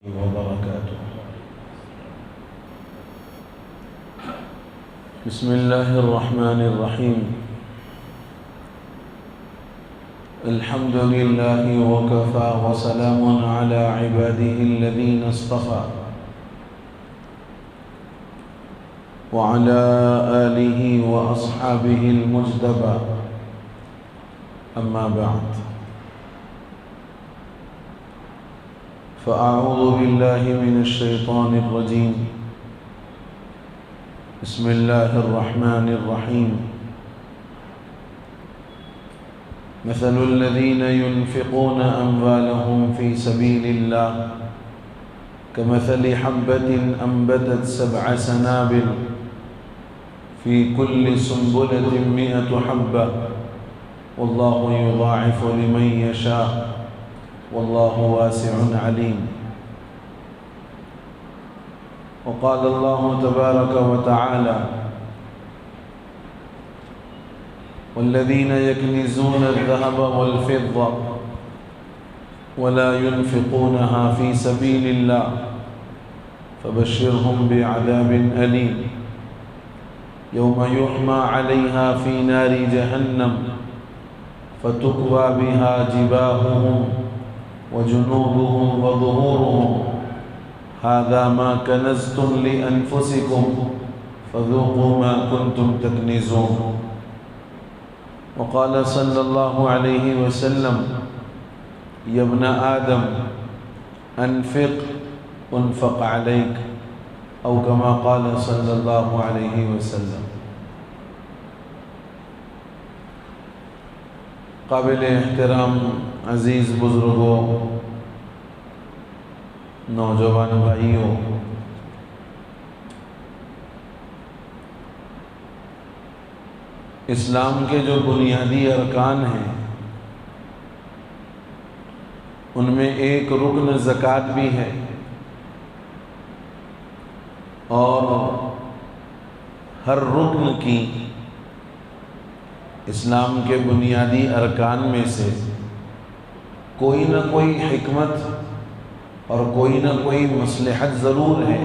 وبركاته. بسم الله الرحمن الرحيم. الحمد لله وكفى وسلام على عباده الذين اصطفى وعلى آله وأصحابه المجتبى. أما بعد، فأعوذ بالله من الشيطان الرجيم. بسم الله الرحمن الرحيم. مثل الذين ينفقون أموالهم في سبيل الله كمثل حبة أنبتت 7 سنابل في كل سنبلة 100 حبة والله يضاعف لمن يشاء والله واسع عليم. وقال الله تبارك وتعالى: والذين يكنزون الذهب والفضة ولا ينفقونها في سبيل الله فبشرهم بعذاب أليم يوم يحمى عليها في نار جهنم فتكوى بها جباههم وجنوبهم وظهورهم هذا ما كنزتم لأنفسكم فذوقوا ما كنتم تكنزون. وقال صلى الله عليه وسلم: يا ابن آدم أنفق أنفق عليك، أو كما قال صلى الله عليه وسلم. قابل احترام عزیز بزرگوں، نوجوان بھائیوں، اسلام کے جو بنیادی ارکان ہیں ان میں ایک رکن زکوٰۃ بھی ہے، اور ہر رکن کی اسلام کے بنیادی ارکان میں سے کوئی نہ کوئی حکمت اور کوئی نہ کوئی مصلحت ضرور ہے۔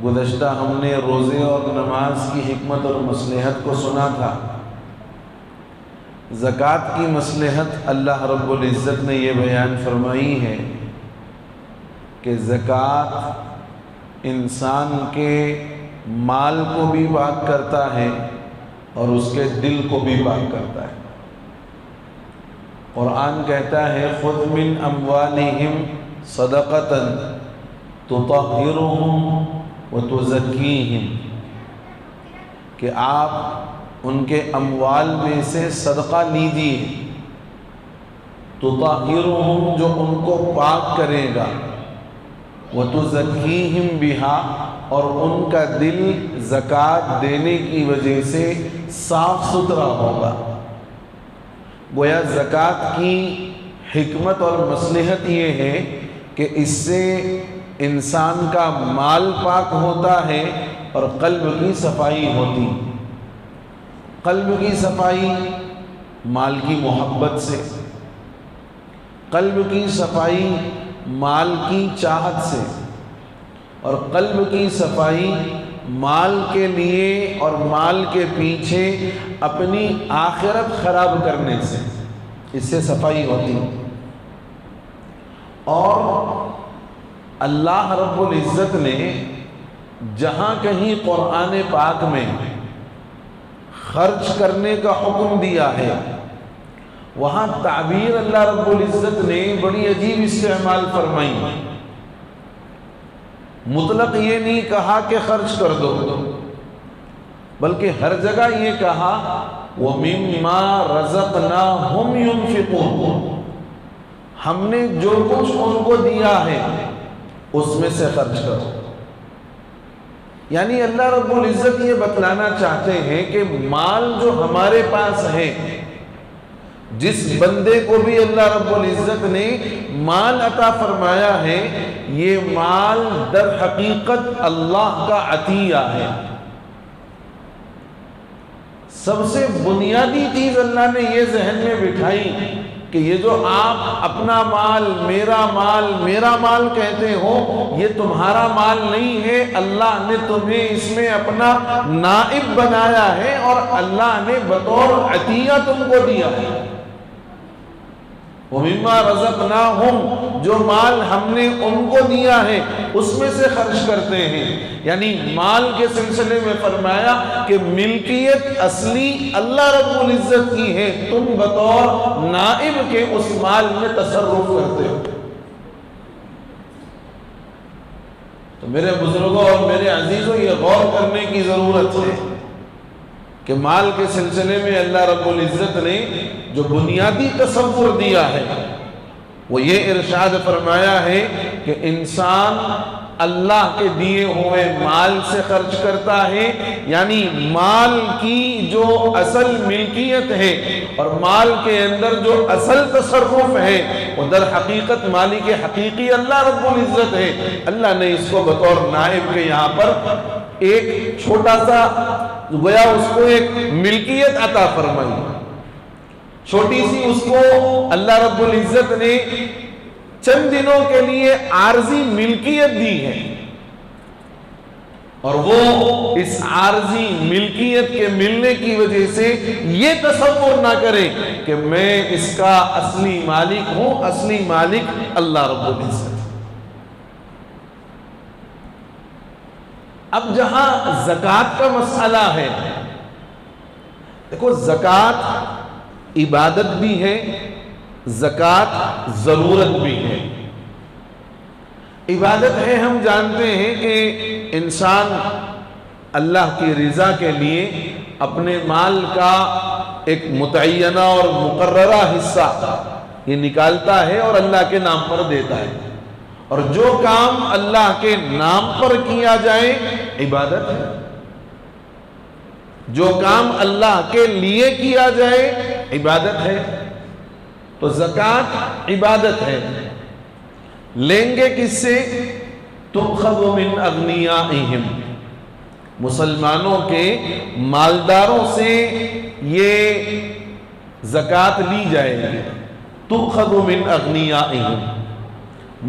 گزشتہ ہم نے روزے اور نماز کی حکمت اور مصلحت کو سنا تھا۔ زکوٰۃ کی مصلحت اللہ رب العزت نے یہ بیان فرمائی ہے کہ زکوٰۃ انسان کے مال کو بھی پاک کرتا ہے اور اس کے دل کو بھی پاک کرتا ہے۔ قرآن کہتا ہے: خذ من اموالہم صدقۃ تطہرہم وتزکیہم، کہ آپ ان کے اموال میں سے صدقہ لیجیے، تطہرہم، جو ان کو پاک کرے گا، وتزکیہم بہا، اور ان کا دل زکوٰۃ دینے کی وجہ سے صاف ستھرا ہوگا۔ گویا زکوٰۃ کی حکمت اور مصلحت یہ ہے کہ اس سے انسان کا مال پاک ہوتا ہے اور قلب کی صفائی ہوتی۔ قلب کی صفائی مال کی محبت سے، قلب کی صفائی مال کی چاہت سے، اور قلب کی صفائی مال کے لیے اور مال کے پیچھے اپنی آخرت خراب کرنے سے، اس سے صفائی ہوتی۔ اور اللہ رب العزت نے جہاں کہیں قرآن پاک میں خرچ کرنے کا حکم دیا ہے، وہاں تعبیر اللہ رب العزت نے بڑی عجیب استعمال فرمائی۔ مطلق یہ نہیں کہا کہ خرچ کر دو، بلکہ ہر جگہ یہ کہا وَمِمَّا رَزَقْنَاهُمْ يُنْفِقُونَ، ہم نے جو کچھ ان کو دیا ہے اس میں سے خرچ کرو۔ یعنی اللہ رب العزت یہ بتلانا چاہتے ہیں کہ مال جو ہمارے پاس ہے، جس بندے کو بھی اللہ رب العزت نے مال عطا فرمایا ہے، یہ مال در حقیقت اللہ کا عطیہ ہے۔ سب سے بنیادی چیز اللہ نے یہ ذہن میں بٹھائی کہ یہ جو آپ اپنا مال میرا مال کہتے ہو، یہ تمہارا مال نہیں ہے، اللہ نے تمہیں اس میں اپنا نائب بنایا ہے اور اللہ نے بطور عطیہ تم کو دیا ہے۔ وَمِمَّا رَزَقْنَاهُمْ، جو مال ہم نے ان کو دیا ہے اس میں سے خرچ کرتے ہیں۔ یعنی مال کے سلسلے میں فرمایا کہ ملکیت اصلی اللہ رب العزت کی ہے، تم بطور نائب کے اس مال میں تصرف کرتے ہو۔ تو میرے بزرگوں اور میرے عزیزوں، یہ غور کرنے کی ضرورت ہے کہ مال کے سلسلے میں اللہ رب العزت نے جو بنیادی تصور دیا ہے وہ یہ ارشاد فرمایا ہے کہ انسان اللہ کے دیے ہوئے مال سے خرچ کرتا ہے، یعنی مال کی جو اصل ملکیت ہے اور مال کے اندر جو اصل تصرف ہے وہ در حقیقت مالک حقیقی اللہ رب العزت ہے۔ اللہ نے اس کو بطور نائب کے یہاں پر ایک چھوٹا سا گویا اس کو ایک ملکیت عطا فرمائی، چھوٹی سی اس کو اللہ رب العزت نے چند دنوں کے لیے عارضی ملکیت دی ہے، اور وہ اس عارضی ملکیت کے ملنے کی وجہ سے یہ تصور نہ کرے کہ میں اس کا اصلی مالک ہوں، اصلی مالک اللہ رب العزت۔ اب جہاں زکوٰۃ کا مسئلہ ہے، دیکھو زکوٰۃ عبادت بھی ہے، زکوٰۃ ضرورت بھی ہے۔ عبادت ہے، ہم جانتے ہیں کہ انسان اللہ کی رضا کے لیے اپنے مال کا ایک متعینہ اور مقررہ حصہ یہ نکالتا ہے اور اللہ کے نام پر دیتا ہے، اور جو کام اللہ کے نام پر کیا جائے عبادت ہے، جو کام اللہ کے لیے کیا جائے عبادت ہے۔ تو زکوٰۃ عبادت ہے، لیں گے کس سے؟ تُؤْخَذُ مِنْ أَغْنِيَائِهِمْ، مسلمانوں کے مالداروں سے یہ زکوٰۃ لی جائے گی۔ تُؤْخَذُ مِنْ أَغْنِيَائِهِمْ،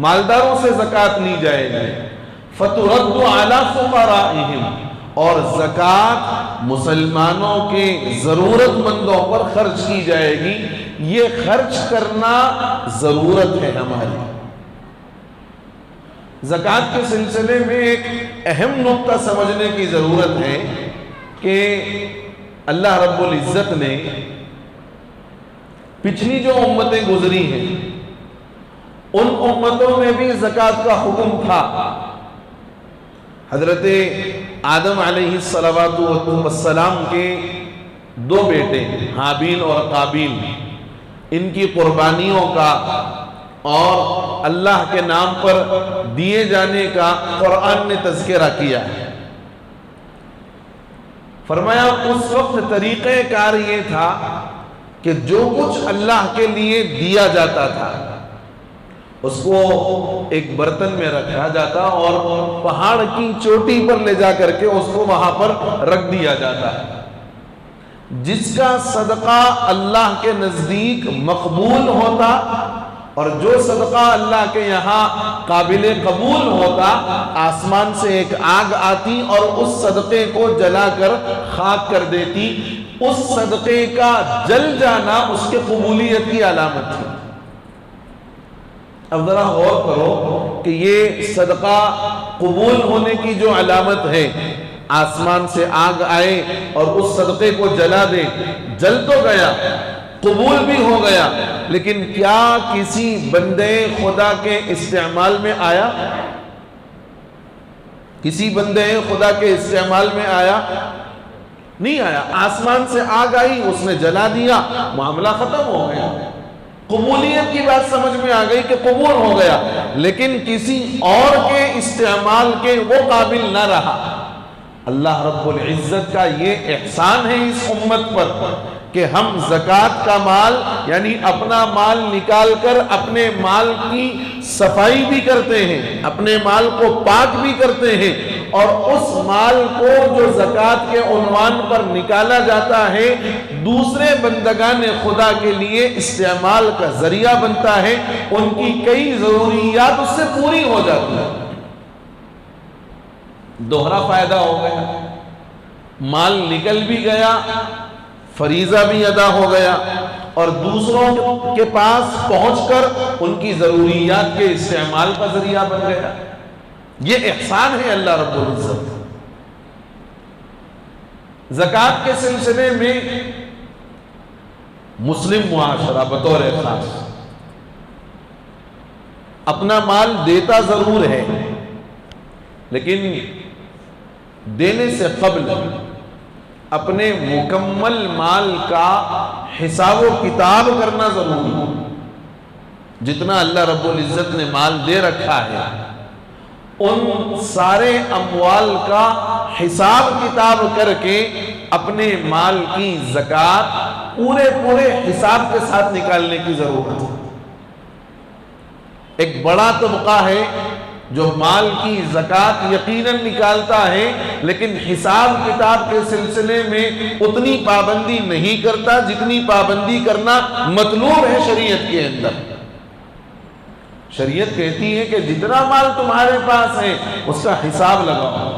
مالداروں سے زکوٰۃ لی جائے گی۔ فَتُرَدُّ عَلَى فُقَرَائِهِمْ، اور زکوٰۃ مسلمانوں کے ضرورت مندوں پر خرچ کی جائے گی۔ یہ خرچ کرنا ضرورت ہے ہماری۔ زکوٰۃ کے سلسلے میں ایک اہم نقطہ سمجھنے کی ضرورت ہے کہ اللہ رب العزت نے پچھلی جو امتیں گزری ہیں ان امتوں میں بھی زکوٰۃ کا حکم تھا۔ حضرت آدم علیہ السلام کے دو بیٹے حابیل اور قابیل، ان کی قربانیوں کا اور اللہ کے نام پر دیے جانے کا قرآن نے تذکرہ کیا ہے۔ فرمایا اس وقت طریقہ کار یہ تھا کہ جو کچھ اللہ کے لیے دیا جاتا تھا اس کو ایک برتن میں رکھا جاتا اور پہاڑ کی چوٹی پر لے جا کر کے اس کو وہاں پر رکھ دیا جاتا ہے۔ جس کا صدقہ اللہ کے نزدیک مقبول ہوتا اور جو صدقہ اللہ کے یہاں قابل قبول ہوتا، آسمان سے ایک آگ آتی اور اس صدقے کو جلا کر خاک کر دیتی۔ اس صدقے کا جل جانا اس کے قبولیت کی علامت تھی۔ اب ذرا غور کرو کہ یہ صدقہ قبول ہونے کی جو علامت ہے، آسمان سے آگ آئے اور اس صدقے کو جلا دے، جل تو گیا، قبول بھی ہو گیا، لیکن کیا کسی بندے خدا کے استعمال میں آیا؟ کسی بندے خدا کے استعمال میں آیا؟ نہیں آیا۔ آسمان سے آگ آئی، اس نے جلا دیا، معاملہ ختم ہو گیا۔ قبولیت کی بات سمجھ میں آ گئی کہ قبول ہو گیا، لیکن کسی اور کے استعمال کے وہ قابل نہ رہا۔ اللہ رب العزت کا یہ احسان ہے اس امت پر کہ ہم زکوٰۃ کا مال یعنی اپنا مال نکال کر اپنے مال کی صفائی بھی کرتے ہیں، اپنے مال کو پاک بھی کرتے ہیں، اور اس مال کو جو زکوٰۃ کے عنوان پر نکالا جاتا ہے دوسرے بندگان خدا کے لیے استعمال کا ذریعہ بنتا ہے، ان کی کئی ضروریات اس سے پوری ہو جاتی ہیں۔ دوہرا فائدہ ہو گیا، مال نکل بھی گیا، فریضہ بھی ادا ہو گیا، اور دوسروں کے پاس پہنچ کر ان کی ضروریات کے استعمال کا ذریعہ بن گیا۔ یہ احسان ہے اللہ رب العزت۔ زکوٰۃ کے سلسلے میں مسلم معاشرہ بطور خاص اپنا مال دیتا ضرور ہے، لیکن دینے سے قبل اپنے مکمل مال کا حساب و کتاب کرنا ضروری ہے۔ جتنا اللہ رب العزت نے مال دے رکھا ہے ان سارے اموال کا حساب کتاب کر کے اپنے مال کی زکوٰۃ پورے حساب کے ساتھ نکالنے کی ضرورت ہے۔ ایک بڑا طبقہ ہے جو مال کی زکوٰۃ یقیناً نکالتا ہے لیکن حساب کتاب کے سلسلے میں اتنی پابندی نہیں کرتا جتنی پابندی کرنا مطلوب ہے شریعت کے اندر۔ شریعت کہتی ہے کہ جتنا مال تمہارے پاس ہے اس کا حساب لگاؤ،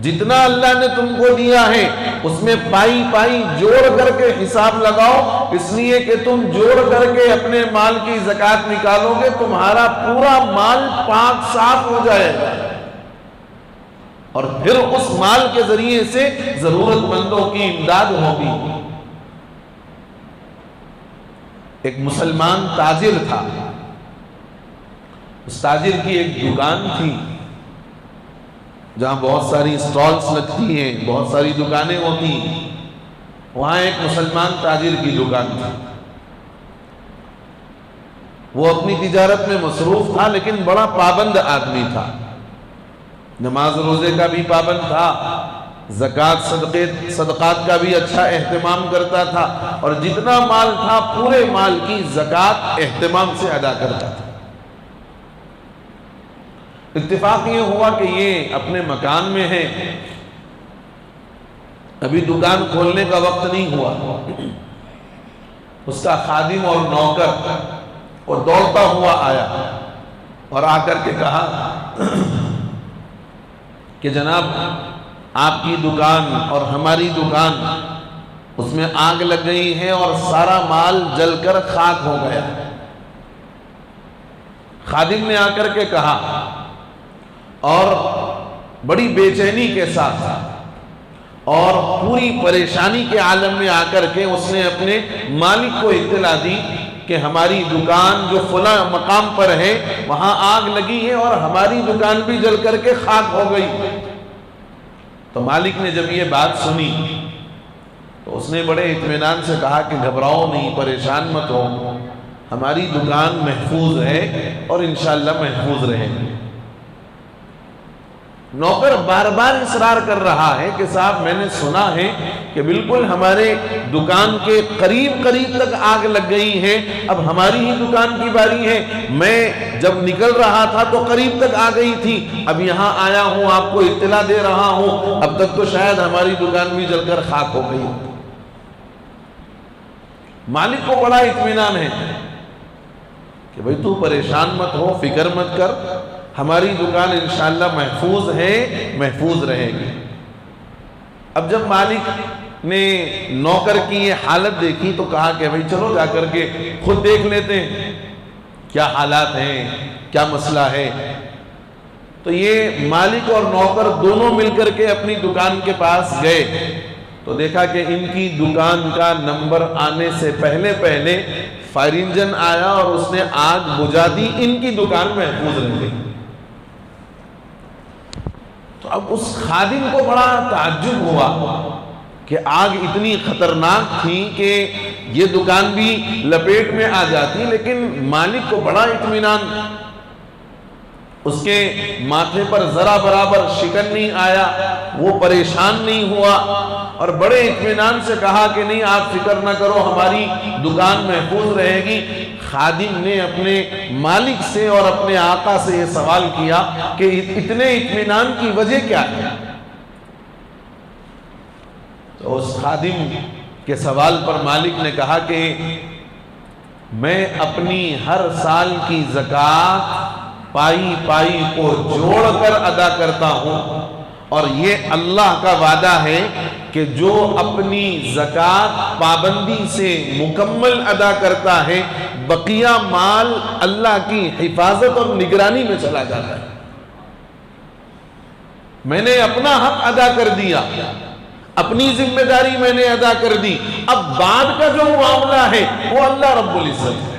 جتنا اللہ نے تم کو دیا ہے اس میں پائی جوڑ کر کے حساب لگاؤ، اس لیے کہ تم جوڑ کر کے اپنے مال کی زکوٰۃ نکالو گے تمہارا پورا مال پاک صاف ہو جائے گا، اور پھر اس مال کے ذریعے سے ضرورت مندوں کی امداد ہوگی۔ ایک مسلمان تاجر تھا، اس تاجر کی ایک دکان تھی جہاں بہت ساری سٹالز لگتی ہیں، بہت ساری دکانیں ہوتی ہیں۔ وہاں ایک مسلمان تاجر کی دکان تھی، وہ اپنی تجارت میں مصروف تھا لیکن بڑا پابند آدمی تھا، نماز روزے کا بھی پابند تھا، زکوٰۃ صدقات کا بھی اچھا اہتمام کرتا تھا، اور جتنا مال تھا پورے مال کی زکوٰۃ اہتمام سے ادا کرتا تھا۔ اتفاق یہ ہوا کہ یہ اپنے مکان میں ہے، ابھی دکان کھولنے کا وقت نہیں ہوا۔ اس کا خادم اور نوکر وہ دوڑتا ہوا آیا اور آ کر کے کہا کہ جناب آپ کی دکان اور ہماری دکان اس میں آگ لگ گئی ہے اور سارا مال جل کر خاک ہو گیا۔ خادم نے آ کر کے کہا اور بڑی بے چینی کے ساتھ اور پوری پریشانی کے عالم میں آ کر کے اس نے اپنے مالک کو اطلاع دی کہ ہماری دکان جو فلاں مقام پر ہے وہاں آگ لگی ہے اور ہماری دکان بھی جل کر کے خاک ہو گئی۔ تو مالک نے جب یہ بات سنی تو اس نے بڑے اطمینان سے کہا کہ گھبراؤ نہیں، پریشان مت ہو، ہماری دکان محفوظ ہے اور انشاءاللہ محفوظ رہے گی۔ نوکر بار بار اصرار کر رہا ہے کہ صاحب میں نے سنا ہے کہ بالکل ہمارے دکان کے قریب تک آگ لگ گئی ہے، اب ہماری ہی دکان کی باری ہے، میں جب نکل رہا تھا تو قریب تک آ گئی تھی، اب یہاں آیا ہوں آپ کو اطلاع دے رہا ہوں، اب تک تو شاید ہماری دکان بھی جل کر خاک ہو گئی۔ مالک کو بڑا اطمینان ہے کہ بھئی تو پریشان مت ہو، فکر مت کر، ہماری دکان انشاءاللہ محفوظ ہے، محفوظ رہے گی۔ اب جب مالک نے نوکر کی یہ حالت دیکھی تو کہا کہ بھئی چلو جا کر کے خود دیکھ لیتے ہیں کیا حالات ہیں، کیا مسئلہ ہے۔ تو یہ مالک اور نوکر دونوں مل کر کے اپنی دکان کے پاس گئے تو دیکھا کہ ان کی دکان کا نمبر آنے سے پہلے فائر انجن آیا اور اس نے آگ بجھا دی، ان کی دکان محفوظ رہ گئی۔ تو اب اس خادم کو بڑا تعجب ہوا کہ آگ اتنی خطرناک تھی کہ یہ دکان بھی لپیٹ میں آ جاتی، لیکن مالک کو بڑا اطمینان، اس کے ماتھے پر ذرا برابر شکن نہیں آیا، وہ پریشان نہیں ہوا، اور بڑے اطمینان سے کہا کہ نہیں آپ فکر نہ کرو، ہماری دکان محفوظ رہے گی۔ خادم نے اپنے مالک سے اور اپنے آقا سے یہ سوال کیا کہ اتنے اطمینان کی وجہ کیا ہے؟ تو اس خادم کے سوال پر مالک نے کہا کہ میں اپنی ہر سال کی زکوٰۃ پائی پائی کو جوڑ کر ادا کرتا ہوں، اور یہ اللہ کا وعدہ ہے کہ جو اپنی زکوٰۃ پابندی سے مکمل ادا کرتا ہے، بقیہ مال اللہ کی حفاظت اور نگرانی میں چلا جاتا ہے۔ میں نے اپنا حق ادا کر دیا، اپنی ذمہ داری میں نے ادا کر دی، اب بعد کا جو معاملہ ہے وہ اللہ رب العزت ہے۔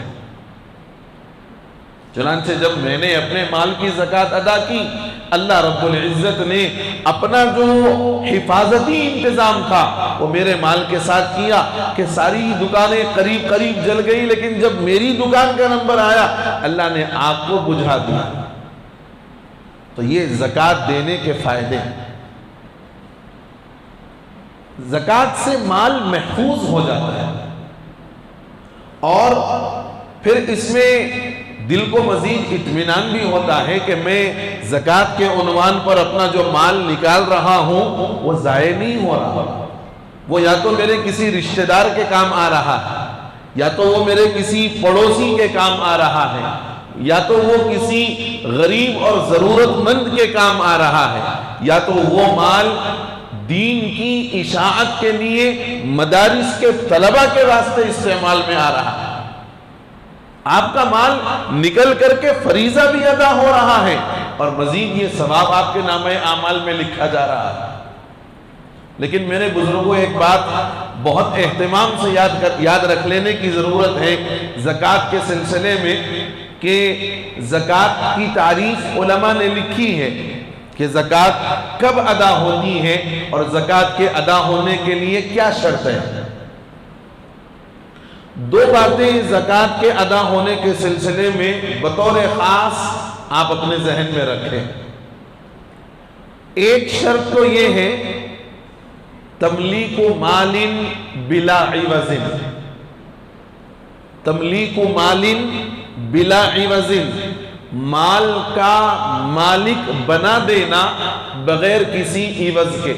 چنانچہ جب میں نے اپنے مال کی زکوٰۃ ادا کی، اللہ رب العزت نے اپنا جو حفاظتی انتظام تھا وہ میرے مال کے ساتھ کیا کہ ساری دکانیں قریب قریب جل گئی، لیکن جب میری دکان کا نمبر آیا اللہ نے آگ کو بجھا دیا۔ تو یہ زکوٰۃ دینے کے فائدے ہیں۔ زکوٰۃ سے مال محفوظ ہو جاتا ہے، اور پھر اس میں دل کو مزید اطمینان بھی ہوتا ہے کہ میں زکوٰۃ کے عنوان پر اپنا جو مال نکال رہا ہوں وہ ضائع نہیں ہو رہا، وہ یا تو میرے کسی رشتہ دار کے کام آ رہا ہے، یا تو وہ میرے کسی پڑوسی کے کام آ رہا ہے، یا تو وہ کسی غریب اور ضرورت مند کے کام آ رہا ہے، یا تو وہ مال دین کی اشاعت کے لیے مدارس کے طلبہ کے واسطے استعمال میں آ رہا ہے۔ آپ کا مال نکل کر کے فریضہ بھی ادا ہو رہا ہے، اور مزید یہ ثواب آپ کے نامہ اعمال میں لکھا جا رہا ہے۔ لیکن میرے بزرگوں ایک بات بہت اہتمام سے یاد رکھ لینے کی ضرورت ہے زکوٰۃ کے سلسلے میں، کہ زکوٰۃ کی تعریف علماء نے لکھی ہے کہ زکوٰۃ کب ادا ہوتی ہے اور زکوٰۃ کے ادا ہونے کے لیے کیا شرط ہے۔ دو باتیں زکوٰۃ کے ادا ہونے کے سلسلے میں بطور خاص آپ اپنے ذہن میں رکھیں۔ ایک شرط تو یہ ہے تملیک مال بلا عوض، تملیک مال بلا عوض، مال کا مالک بنا دینا بغیر کسی عوض کے،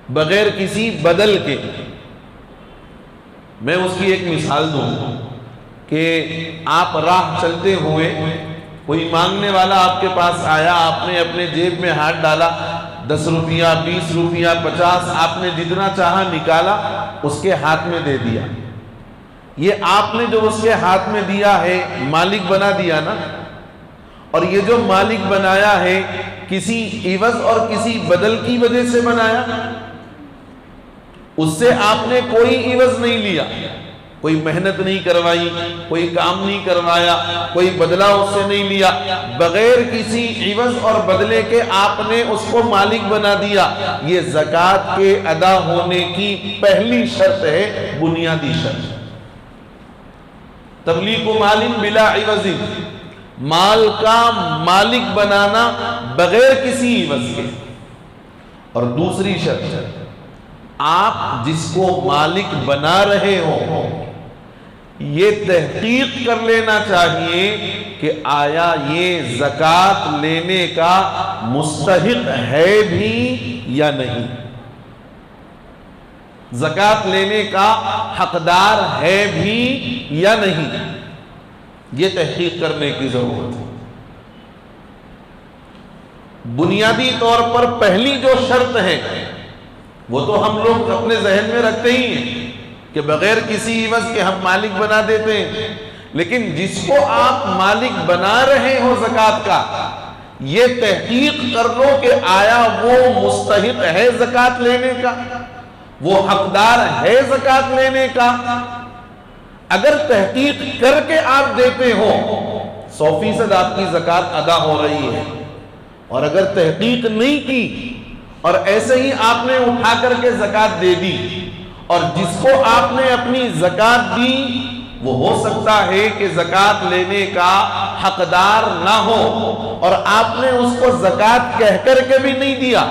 بغیر کسی بدل کے۔ میں اس کی ایک مثال دوں کہ آپ راہ چلتے ہوئے کوئی مانگنے والا آپ کے پاس آیا، آپ نے اپنے جیب میں ہاتھ ڈالا، 10 روپیہ 20 روپیہ 50 آپ نے جتنا چاہا نکالا، اس کے ہاتھ میں دے دیا۔ یہ آپ نے جو اس کے ہاتھ میں دیا ہے مالک بنا دیا نا، اور یہ جو مالک بنایا ہے کسی عوض اور کسی بدل کی وجہ سے بنایا، اس سے آپ نے کوئی عوض نہیں لیا، کوئی محنت نہیں کروائی، کوئی کام نہیں کروایا، کوئی بدلہ اس سے نہیں لیا، بغیر کسی عوض اور بدلے کے آپ نے اس کو مالک بنا دیا۔ یہ زکوٰۃ کے ادا ہونے کی پہلی شرط ہے، بنیادی شرط۔ تملیک مال بلا عوض، مال کا مالک بنانا بغیر کسی عوض کے۔ اور دوسری شرط، آپ جس کو مالک بنا رہے ہو یہ تحقیق کر لینا چاہیے کہ آیا یہ زکوٰۃ لینے کا مستحق ہے بھی یا نہیں، زکوٰۃ لینے کا حقدار ہے بھی یا نہیں، یہ تحقیق کرنے کی ضرورت ہے۔ بنیادی طور پر پہلی جو شرط ہے وہ تو ہم لوگ اپنے ذہن میں رکھتے ہی ہیں کہ بغیر کسی عوض کے ہم مالک بنا دیتے ہیں، لیکن جس کو آپ مالک بنا رہے ہو زکوٰۃ کا، یہ تحقیق کر لو کہ آیا وہ مستحق ہے زکوٰۃ لینے کا، وہ حقدار ہے زکوٰۃ لینے کا۔ اگر تحقیق کر کے آپ دیتے ہو 100% آپ کی زکوٰۃ ادا ہو رہی ہے، اور اگر تحقیق نہیں کی اور ایسے ہی آپ نے اٹھا کر کے زکوٰۃ دے دی، اور جس کو آپ نے اپنی زکوٰۃ دی وہ ہو سکتا ہے کہ زکوٰۃ لینے کا حقدار نہ ہو، اور آپ نے اس کو زکوٰۃ کہہ کر کے بھی نہیں دیا،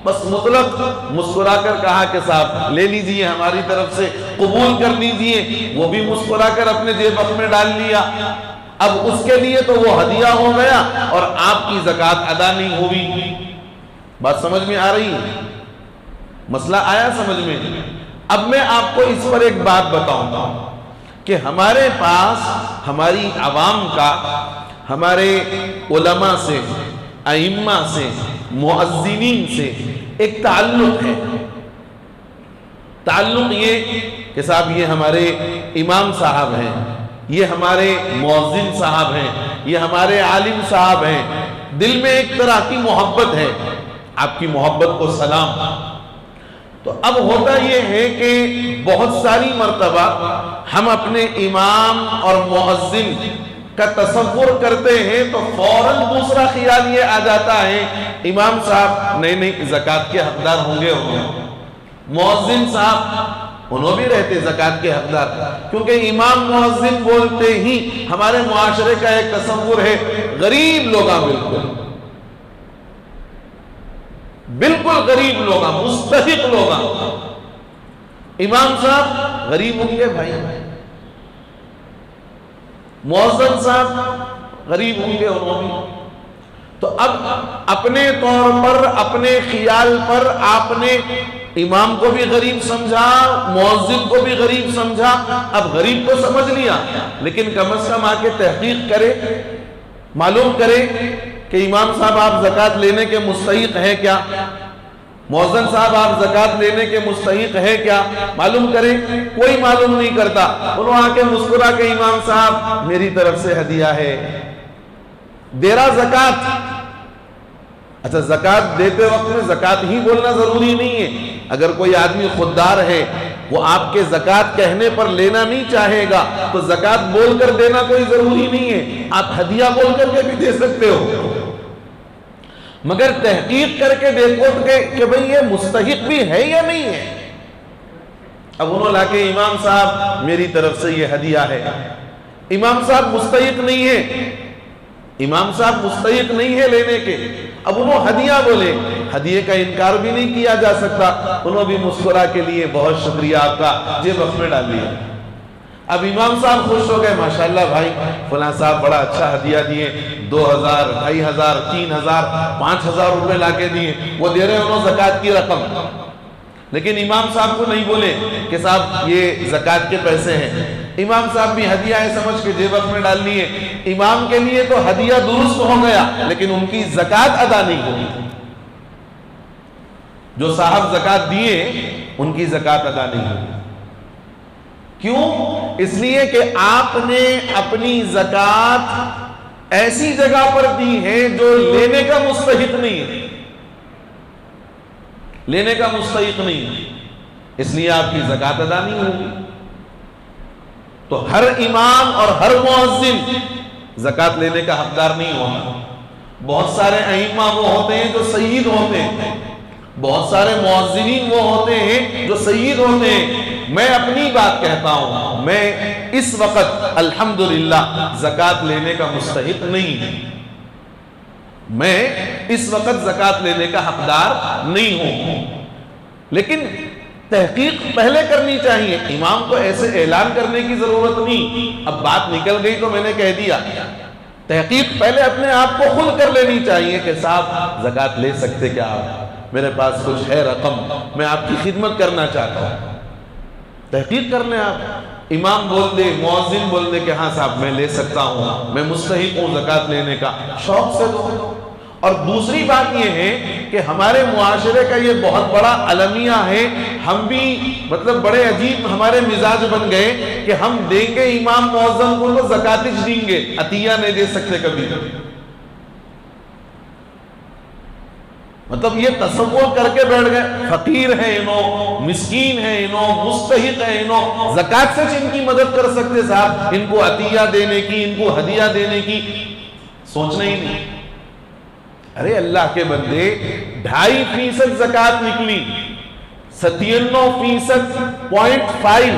بس مطلق مسکرا کر کہا کہ صاحب لے لیجئے ہماری طرف سے، قبول کر لیجئے، وہ بھی مسکرا کر اپنے جیب میں ڈال لیا، اب اس کے لیے تو وہ ہدیہ ہو گیا اور آپ کی زکوٰۃ ادا نہیں ہوئی۔ بات سمجھ میں آ رہی ہے؟ مسئلہ آیا سمجھ میں؟ اب میں آپ کو اس پر ایک بات بتاؤں گا کہ ہمارے پاس ہماری عوام کا ہمارے علماء سے، ائمہ سے، مؤذنین سے ایک تعلق ہے۔ تعلق یہ کہ صاحب یہ ہمارے امام صاحب ہیں، یہ ہمارے مؤذن صاحب ہیں، یہ ہمارے عالم صاحب ہیں، دل میں ایک طرح کی محبت ہے، آپ کی محبت کو سلام۔ تو اب ہوتا یہ ہے کہ بہت ساری مرتبہ ہم اپنے امام اور مؤذن کا تصور کرتے ہیں تو فوراً دوسرا خیال یہ آ جاتا ہے امام صاحب نہیں زکوٰۃ کے حقدار ہوں گے، مؤذن صاحب انہوں بھی رہتے زکوٰۃ کے حقدار، کیونکہ امام مؤذن بولتے ہی ہمارے معاشرے کا ایک تصور ہے غریب لوگاں، بالکل غریب لوگاں، مستحق لوگاں، امام صاحب غریب ہوں گے بھائی، مؤذن صاحب غریب ہوں گے انہوں بھی۔ تو اب اپنے طور پر، اپنے خیال پر آپ نے امام کو بھی غریب سمجھا، مؤذن کو بھی غریب سمجھا۔ اب غریب کو سمجھ لیا، لیکن کم از کم آ کے تحقیق کرے، معلوم کرے کہ امام صاحب آپ زکوٰۃ لینے کے مستحق ہیں کیا، مؤذن صاحب آپ زکوٰۃ لینے کے مستحق ہیں کیا، معلوم کریں۔ کوئی معلوم نہیں کرتا، انہوں آ کے مسکرا کہ امام صاحب میری طرف سے ہدیہ ہے، دے رہا زکوٰۃ۔ اچھا، زکوٰۃ دیتے وقت میں زکوٰۃ ہی بولنا ضروری نہیں ہے، اگر کوئی آدمی خوددار ہے، وہ آپ کے زکوٰۃ کہنے پر لینا نہیں چاہے گا تو زکوٰۃ بول کر دینا کوئی ضروری نہیں ہے، آپ ہدیہ بول کر کے بھی دے سکتے ہو، مگر تحقیق کر کے دیکھو کہ بھئی یہ مستحق بھی ہے یا نہیں ہے۔ اب انہوں لا کے امام صاحب میری طرف سے یہ ہدیہ ہے، امام صاحب مستحق نہیں ہے، امام صاحب مستحق نہیں ہے لینے کے، اب انہوں ہدیہ بولے، ہدیے کا انکار بھی نہیں کیا جا سکتا، انہوں بھی مسکرا کے لیے بہت شکریہ آپ کا، جیب میں ڈال لیا۔ اب امام صاحب خوش ہو گئے، ماشاءاللہ بھائی فلاں صاحب بڑا اچھا ہدیہ دیے، 2000، 2500، 3000، 5000 روپے لا کے دیے، وہ دے رہے انہوں زکوٰۃ کی رقم، لیکن امام صاحب کو نہیں بولے کہ صاحب یہ زکوٰۃ کے پیسے ہیں، امام صاحب بھی ہدیہ ہے سمجھ کے جیب میں ڈال لیے۔ امام کے لیے تو ہدیہ درست ہو گیا، لیکن ان کی زکوٰۃ ادا نہیں ہوئی، جو صاحب زکوٰۃ دیے ان کی زکوٰۃ ادا نہیں ہوئی۔ کیوں؟ اس لیے کہ آپ نے اپنی زکوٰۃ ایسی جگہ پر دی ہے جو لینے کا مستحق نہیں ہے، لینے کا مستحق نہیں ہے، اس لیے آپ کی زکوٰۃ ادا نہیں ہوگی۔ تو ہر امام اور ہر مؤذن زکوٰۃ لینے کا حقدار نہیں ہوگا۔ بہت سارے ائمہ وہ ہوتے ہیں جو سید ہوتے ہیں، بہت سارے مؤذنین وہ ہوتے ہیں جو سید ہوتے ہیں۔ میں اپنی بات کہتا ہوں، میں اس وقت الحمدللہ زکوٰۃ لینے کا مستحق نہیں ہوں، میں اس وقت زکوٰۃ لینے کا حقدار نہیں ہوں، لیکن تحقیق پہلے کرنی چاہیے، امام کو ایسے اعلان کرنے کی ضرورت نہیں، اب بات نکل گئی تو میں نے کہہ دیا، تحقیق پہلے اپنے آپ کو خود کر لینی چاہیے کہ صاحب زکوٰۃ لے سکتے کیا آپ، میرے پاس کچھ ہے رقم، میں آپ کی خدمت کرنا چاہتا ہوں۔ تحقیق کر لیں آپ، امام بول دے، مؤذن بول دے کہ ہاں صاحب میں لے سکتا ہوں، میں مستحق ہوں زکوٰۃ لینے کا، شوق سے دو۔ اور دوسری بات یہ ہے کہ ہمارے معاشرے کا یہ بہت بڑا المیہ ہے، ہم بھی مطلب بڑے عجیب ہمارے مزاج بن گئے کہ ہم دیں گے امام مؤذن کو تو زکوٰۃ دیں گے، عطیہ نہیں دے سکتے کبھی، مطلب یہ تصور کر کے بیٹھ گئے، فقیر ہیں انہوں، مسکین ہیں انہوں، مستحق ہیں انہوں، زکوٰۃ سے ان کی مدد کر سکتے صاحب، ان کو عطیہ دینے کی، ان کو ہدیہ دینے کی سوچنا ہی نہیں۔ ارے اللہ کے بندے، 2.5% زکوٰۃ نکلی، 97.5%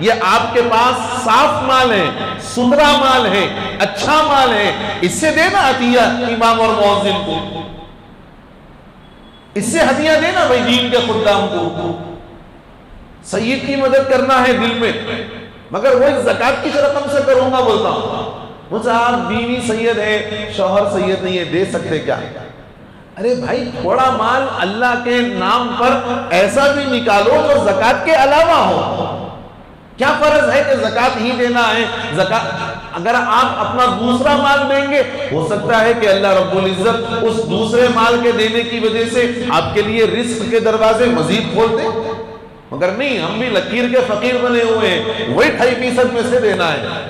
یہ آپ کے پاس صاف مال ہے، ستھرا مال ہے، اچھا مال ہے، اس سے دینا عطیہ امام اور مؤذن کو۔ اس سے ہدیہ دینا بھائی دین کے خدام کو. سید کی مدد کرنا ہے دل میں، مگر وہ زکات کی رقم سے کروں گا بولتا ہوں. وہ صاحب بیوی سید ہے، شوہر سید نہیں ہے، دے سکتے کیا؟ ارے بھائی تھوڑا مال اللہ کے نام پر ایسا بھی نکالو جو زکات کے علاوہ ہو. کیا فرض ہے کہ زکات ہی دینا ہے؟ زکات اگر آپ اپنا دوسرا مال دیں گے، ہو سکتا ہے کہ اللہ رب العزت اس دوسرے مال کے دینے کی وجہ سے آپ کے لیے رزق کے دروازے مزید کھول دے. مگر نہیں، ہم بھی لکیر کے فقیر بنے ہوئے ہیں، وہی 2.5% میں سے دینا ہے.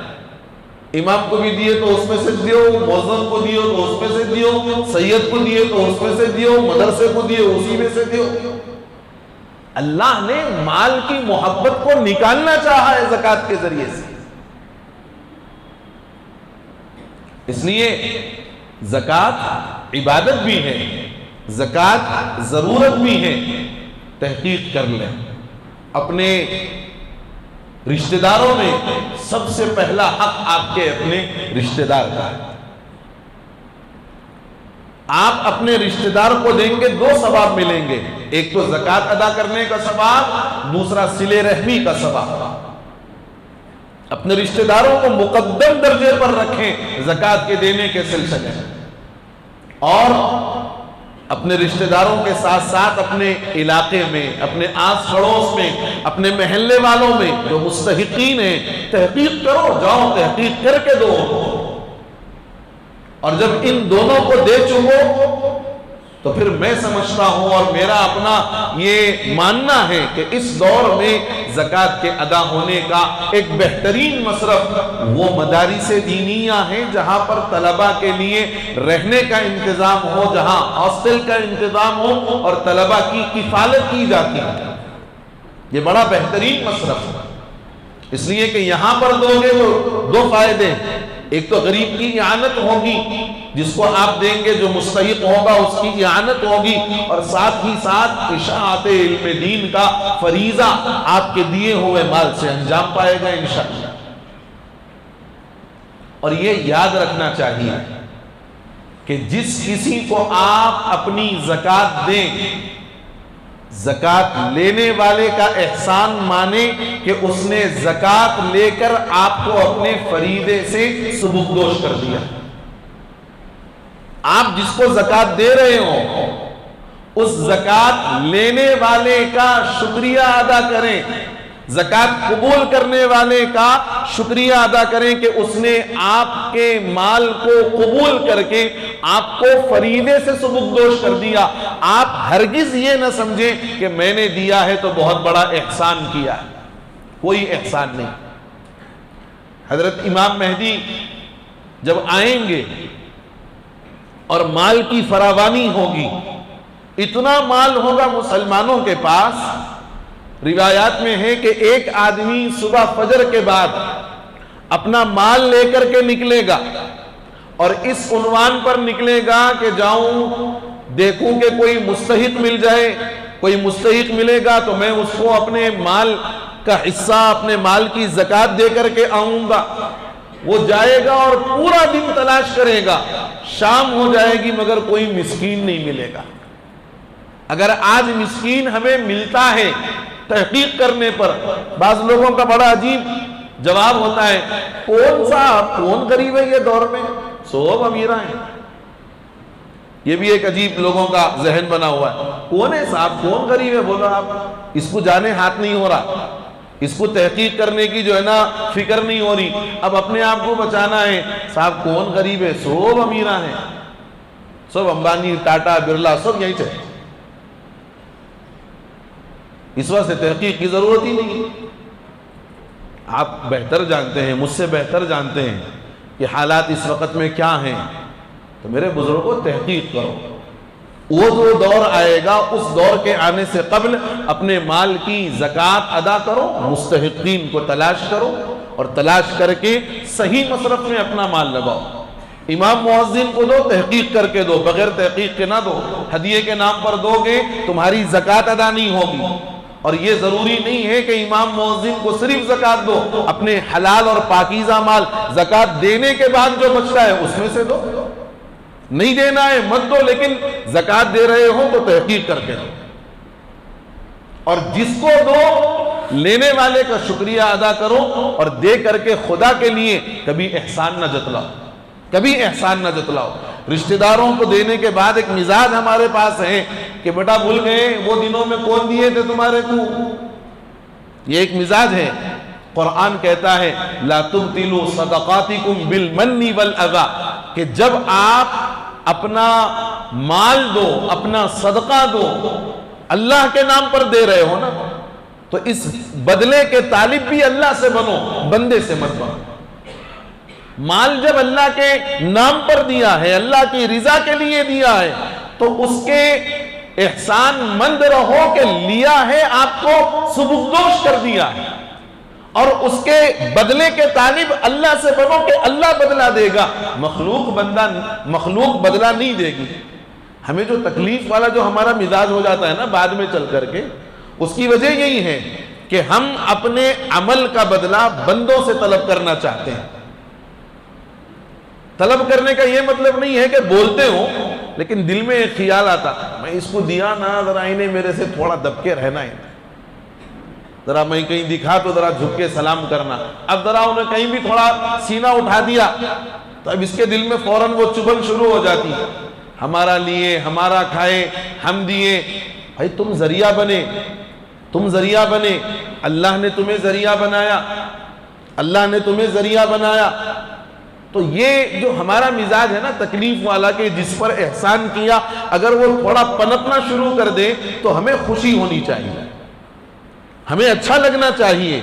امام کو بھی دیے تو اس میں سے دیو، موذن کو دیو تو اس میں سے دیو، سید کو دیے تو اس میں سے دیو، مدرسے کو دیے اسی میں سے دیو. اللہ نے مال کی محبت کو نکالنا چاہا ہے زکات کے ذریعے سے. اس لیے زکات عبادت بھی ہے، زکات ضرورت بھی ہے. تحقیق کر لیں. اپنے رشتہ داروں میں سب سے پہلا حق آپ کے اپنے رشتہ دار کا ہے. آپ اپنے رشتہ دار کو دیں گے 2 ثواب ملیں گے. ایک تو زکات ادا کرنے کا ثواب، دوسرا صلہ رحمی کا ثواب. اپنے رشتہ داروں کو مقدم درجے پر رکھیں زکات کے دینے کے سلسلے میں، اور اپنے رشتہ داروں کے ساتھ ساتھ اپنے علاقے میں، اپنے آس پڑوس میں، اپنے محلے والوں میں جو مستحقین ہیں تحقیق کرو. جاؤ تحقیق کر کے دو. اور جب ان دونوں کو دے چکو تو پھر میں سمجھتا ہوں اور میرا اپنا یہ ماننا ہے کہ اس دور میں زکات کے ادا ہونے کا ایک بہترین مصرف وہ مدارس دینیہ ہیں جہاں پر طلبہ کے لیے رہنے کا انتظام ہو، جہاں ہاسٹل کا انتظام ہو اور طلبہ کی کفالت کی جاتی ہے. یہ بڑا بہترین مصرف ہے. اس لیے کہ یہاں پر دو گے تو 2 فائدے. ایک تو غریب کی اعانت ہوگی، جس کو آپ دیں گے جو مستحق ہوگا اس کی اعانت ہوگی، اور ساتھ ہی ساتھ اشاعت علم دین کا فریضہ آپ کے دیے ہوئے مال سے انجام پائے گا انشاءاللہ. اور یہ یاد رکھنا چاہیے کہ جس کسی کو آپ اپنی زکات دیں، زکات لینے والے کا احسان مانے کہ اس نے زکات لے کر آپ کو اپنے فریضے سے سبکدوش کر دیا. آپ جس کو زکات دے رہے ہو اس زکات لینے والے کا شکریہ ادا کریں، زکات قبول کرنے والے کا شکریہ ادا کریں کہ اس نے آپ کے مال کو قبول کر کے آپ کو فریضے سے سبکدوش کر دیا. آپ ہرگز یہ نہ سمجھیں کہ میں نے دیا ہے تو بہت بڑا احسان کیا ہے. کوئی احسان نہیں. حضرت امام مہدی جب آئیں گے اور مال کی فراوانی ہوگی، اتنا مال ہوگا مسلمانوں کے پاس. روایات میں ہے کہ ایک آدمی صبح فجر کے بعد اپنا مال لے کر کے نکلے گا اور اس عنوان پر نکلے گا کہ جاؤں دیکھوں کہ کوئی مستحق مل جائے. کوئی مستحق ملے گا تو میں اس کو اپنے مال کا حصہ، اپنے مال کی زکات دے کر کے آؤں گا. وہ جائے گا اور پورا دن تلاش کرے گا، شام ہو جائے گی مگر کوئی مسکین نہیں ملے گا. اگر آج مسکین ہمیں ملتا ہے تحقیق کرنے پر، بعض لوگوں کا بڑا عجیب جواب ہوتا ہے، کون غریب ہے یہ دور میں، سب امیرہ ہیں. یہ بھی ایک عجیب لوگوں کا ذہن بنا ہوا ہے. کون ہے صاحب، کون غریب ہے؟ بولو آپ. اس کو جانے ہاتھ نہیں ہو رہا، اس کو تحقیق کرنے کی جو ہے نا فکر نہیں ہو رہی. اب اپنے آپ کو بچانا ہے. صاحب کون غریب ہے؟ سب امیرہ ہیں، سب امبانی، ٹاٹا، برلا، سب یہیں چلے. اس وقت سے تحقیق کی ضرورت ہی نہیں. آپ بہتر جانتے ہیں، مجھ سے بہتر جانتے ہیں کہ حالات اس وقت میں کیا ہیں. تو میرے بزرگوں تحقیق کرو. وہ جو دور آئے گا اس دور کے آنے سے قبل اپنے مال کی زکات ادا کرو، مستحقین کو تلاش کرو اور تلاش کر کے صحیح مصرف میں اپنا مال لگاؤ. امام مؤذن کو دو، تحقیق کر کے دو، بغیر تحقیق کے نہ دو. ہدیے کے نام پر دو گے تمہاری زکات ادا نہیں ہوگی. اور یہ ضروری نہیں ہے کہ امام مؤذن کو صرف زکات دو، اپنے حلال اور پاکیزہ مال زکات دینے کے بعد جو بچتا ہے اس میں سے دو. نہیں دینا ہے مت دو، لیکن زکوٰۃ دے رہے ہو تو تحقیق کر کے دو، اور جس کو دو لینے والے کا شکریہ ادا کرو، اور دے کر کے خدا کے لیے کبھی احسان نہ جتلاؤ، کبھی احسان نہ جتلاؤ۔ رشتہ داروں کو دینے کے بعد ایک مزاج ہمارے پاس ہے کہ بیٹا بھول گئے وہ دنوں میں کون دیے تھے تمہارے کو، یہ ایک مزاج ہے۔ قرآن کہتا ہے لا تبطلوا صدقاتکم بالمن والاذی، کہ جب آپ اپنا مال دو، اپنا صدقہ دو، اللہ کے نام پر دے رہے ہو نا، تو اس بدلے کے طالب بھی اللہ سے بنو، بندے سے مت بنو۔ مال جب اللہ کے نام پر دیا ہے، اللہ کی رضا کے لیے دیا ہے، تو اس کے احسان مند رہو کہ لیا ہے آپ کو سبکدوش کر دیا ہے، اور اس کے بدلے کے طالب اللہ سے بنو کہ اللہ بدلہ دے گا، مخلوق بدلہ نہیں دے گی۔ ہمیں جو تکلیف والا جو ہمارا مزاج ہو جاتا ہے نا بعد میں چل کر کے، اس کی وجہ یہی ہے کہ ہم اپنے عمل کا بدلہ بندوں سے طلب کرنا چاہتے ہیں۔ طلب کرنے کا یہ مطلب نہیں ہے کہ بولتے ہو، لیکن دل میں ایک خیال آتا میں اس کو دیا نا، ذرا انہیں میرے سے تھوڑا دب کے رہنا ہے، ذرا میں کہیں دکھا تو ذرا جھک کے سلام کرنا، اب ذرا انہیں کہیں بھی تھوڑا سینہ اٹھا دیا تو اب اس کے دل میں فوراً وہ چبھن شروع ہو جاتی، ہمارا لیے، ہمارا کھائے، ہم دیے۔ بھائی تم ذریعہ بنے، تم ذریعہ بنے، اللہ نے تمہیں ذریعہ بنایا، اللہ نے تمہیں ذریعہ بنایا۔ تو یہ جو ہمارا مزاج ہے نا تکلیف والا کہ جس پر احسان کیا اگر وہ تھوڑا پنپنا شروع کر دے تو ہمیں خوشی ہونی چاہیے، ہمیں اچھا لگنا چاہیے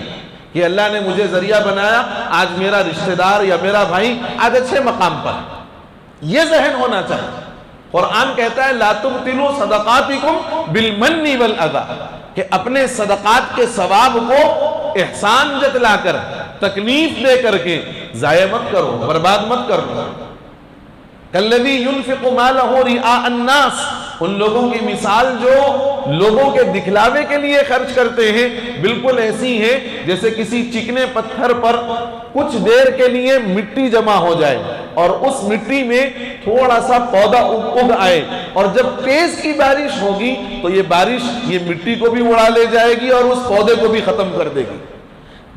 کہ اللہ نے مجھے ذریعہ بنایا، آج میرا رشتہ دار یا میرا بھائی آج اچھے مقام پر، یہ ذہن ہونا چاہیے۔ قرآن کہتا ہے لا تبطلوا صدقاتکم بالمن والاذی، کہ اپنے صدقات کے ثواب کو احسان جتلا کر، تکلیف دے کر کے ضائع مت کرو، برباد مت کرو۔ کالذی ينفق مالہ رئاء الناس، ان لوگوں کی مثال جو لوگوں کے دکھلاوے کے لیے خرچ کرتے ہیں بالکل ایسی ہے جیسے کسی چکنے پتھر پر کچھ دیر کے لیے مٹی جمع ہو جائے اور اس مٹی میں تھوڑا سا پودا اگ آئے، اور جب تیز کی بارش ہوگی تو یہ بارش یہ مٹی کو بھی اڑا لے جائے گی اور اس پودے کو بھی ختم کر دے گی۔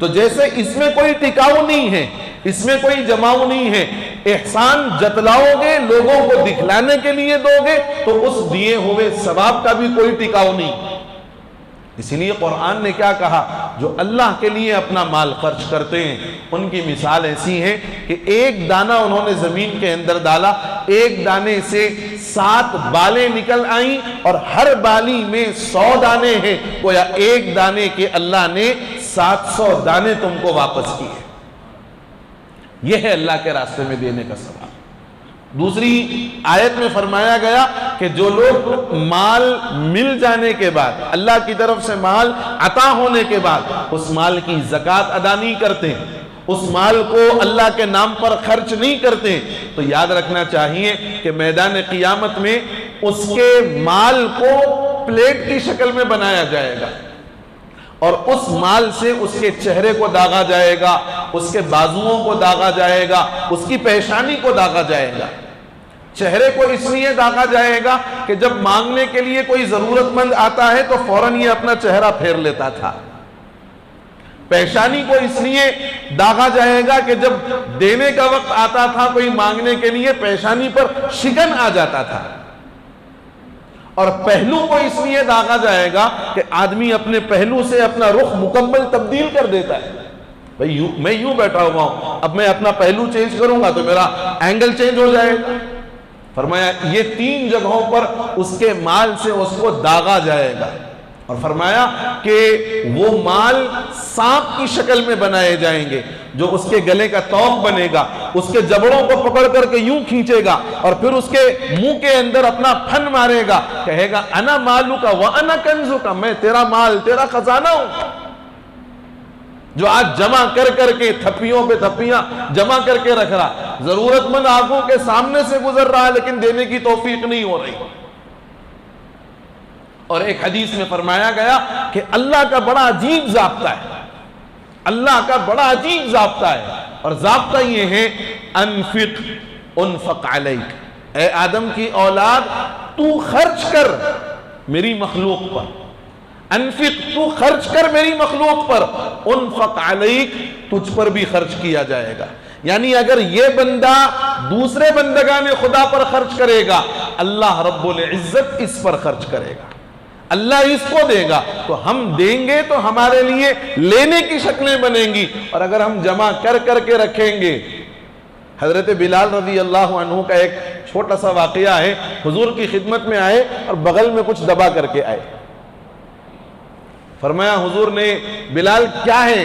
تو جیسے اس میں کوئی ٹکاؤ نہیں ہے، اس میں کوئی جماؤ نہیں ہے، احسان جتلاؤ گے، لوگوں کو دکھلانے کے لیے دو گے تو اس دیے ہوئے ثواب کا بھی کوئی ٹکاؤ نہیں۔ اسی لیے قرآن نے کیا کہا، جو اللہ کے لیے اپنا مال خرچ کرتے ہیں ان کی مثال ایسی ہے کہ ایک دانہ انہوں نے زمین کے اندر ڈالا، ایک دانے سے 7 بالیں نکل آئیں اور ہر بالی میں 100 دانے ہیں، گویا ایک دانے کے اللہ نے 700 دانے تم کو واپس کیے۔ یہ ہے اللہ کے راستے میں دینے کا ثواب۔ دوسری آیت میں فرمایا گیا کہ جو لوگ مال مل جانے کے بعد، اللہ کی طرف سے مال عطا ہونے کے بعد اس مال کی زکوٰۃ ادا نہیں کرتے، اس مال کو اللہ کے نام پر خرچ نہیں کرتے، تو یاد رکھنا چاہیے کہ میدان قیامت میں اس کے مال کو پلیٹ کی شکل میں بنایا جائے گا، اور اس مال سے اس کے چہرے کو داغا جائے گا، اس کے بازوؤں کو داغا جائے گا، اس کی پیشانی کو داغا جائے گا۔ چہرے کو اس لیے داغا جائے گا کہ جب مانگنے کے لیے کوئی ضرورت مند آتا ہے تو فوراً یہ اپنا چہرہ پھیر لیتا تھا۔ پیشانی کو اس لیے داغا جائے گا کہ جب دینے کا وقت آتا تھا کوئی مانگنے کے لیے پیشانی پر شکن آ جاتا تھا۔ اور پہلو کو اس لیے داغا جائے گا کہ آدمی اپنے پہلو سے اپنا رخ مکمل تبدیل کر دیتا ہے۔ بھئی میں یوں بیٹھا ہوا ہوں، اب میں اپنا پہلو چینج کروں گا تو میرا اینگل چینج ہو جائے گا۔ فرمایا یہ 3 جگہوں پر اس کے مال سے اس کو داغا جائے گا، اور فرمایا کہ وہ مال سانپ کی شکل میں بنائے جائیں گے، جو اس کے گلے کا توق بنے گا، اس کے جبڑوں کو پکڑ کر کے یوں کھینچے گا اور پھر اس کے منہ کے اندر اپنا پھن مارے گا، کہے گا انا مالک وانا کنزک، میں تیرا مال، تیرا خزانہ ہوں، جو آج جمع کر کر کے تھپیوں پہ تھپیاں جمع کر کے رکھ رہا، ضرورت مند آنکھوں کے سامنے سے گزر رہا لیکن دینے کی توفیق نہیں ہو رہی۔ اور ایک حدیث میں فرمایا گیا کہ اللہ کا بڑا عجیب ضابطہ ہے، اللہ کا بڑا عجیب ضابطہ ہے، اور ضابطہ یہ ہے انفق انفق علیک، اے آدم کی اولاد تو خرچ کر میری مخلوق پر، انفق تو خرچ کر میری مخلوق پر، انفق علیک تجھ پر بھی خرچ کیا جائے گا۔ یعنی اگر یہ بندہ دوسرے بندگان خدا پر خرچ کرے گا، اللہ رب العزت اس پر خرچ کرے گا، اللہ اس کو دے گا، تو ہم دیں گے تو ہمارے لیے لینے کی شکلیں بنیں گی، اور اگر ہم جمع کر کر کے رکھیں گے۔ حضرت بلال رضی اللہ عنہ کا ایک چھوٹا سا واقعہ ہے، حضور کی خدمت میں آئے اور بغل میں کچھ دبا کر کے آئے۔ فرمایا حضور نے، بلال کیا ہے،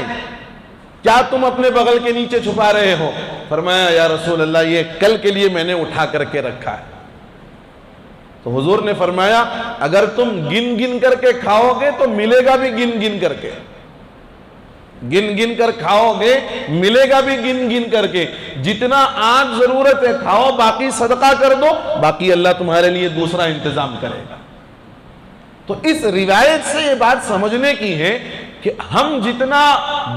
کیا تم اپنے بغل کے نیچے چھپا رہے ہو؟ فرمایا یا رسول اللہ یہ کل کے لیے میں نے اٹھا کر کے رکھا ہے۔ تو حضور نے فرمایا اگر تم گن گن کر کے کھاؤ گے تو ملے گا بھی گن گن کر کے، گن گن کر کھاؤ گے ملے گا بھی گن گن کر کے، جتنا آج ضرورت ہے کھاؤ، باقی صدقہ کر دو، باقی اللہ تمہارے لیے دوسرا انتظام کرے گا۔ تو اس روایت سے یہ بات سمجھنے کی ہے کہ ہم جتنا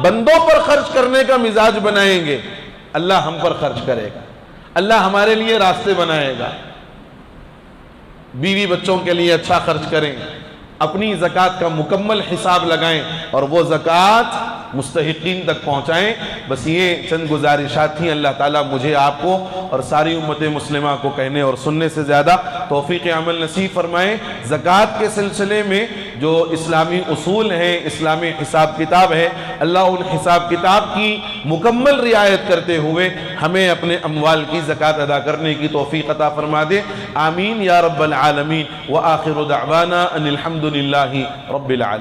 بندوں پر خرچ کرنے کا مزاج بنائیں گے، اللہ ہم پر خرچ کرے گا، اللہ ہمارے لیے راستے بنائے گا۔ بیوی بچوں کے لیے اچھا خرچ کریں، اپنی زکوٰۃ کا مکمل حساب لگائیں اور وہ زکوٰۃ مستحقین تک پہنچائیں۔ بس یہ چند گزارشات تھیں، اللہ تعالیٰ مجھے آپ کو اور ساری امت مسلمہ کو کہنے اور سننے سے زیادہ توفیق عمل نصیب فرمائیں۔ زکوٰۃ کے سلسلے میں جو اسلامی اصول ہیں، اسلامی حساب کتاب ہے، اللہ ان حساب کتاب کی مکمل رعایت کرتے ہوئے ہمیں اپنے اموال کی زکوٰۃ ادا کرنے کی توفیق عطا فرما دے، آمین یا رب العالمین۔ وآخر دعوانا ان الحمد للہ رب العالمین۔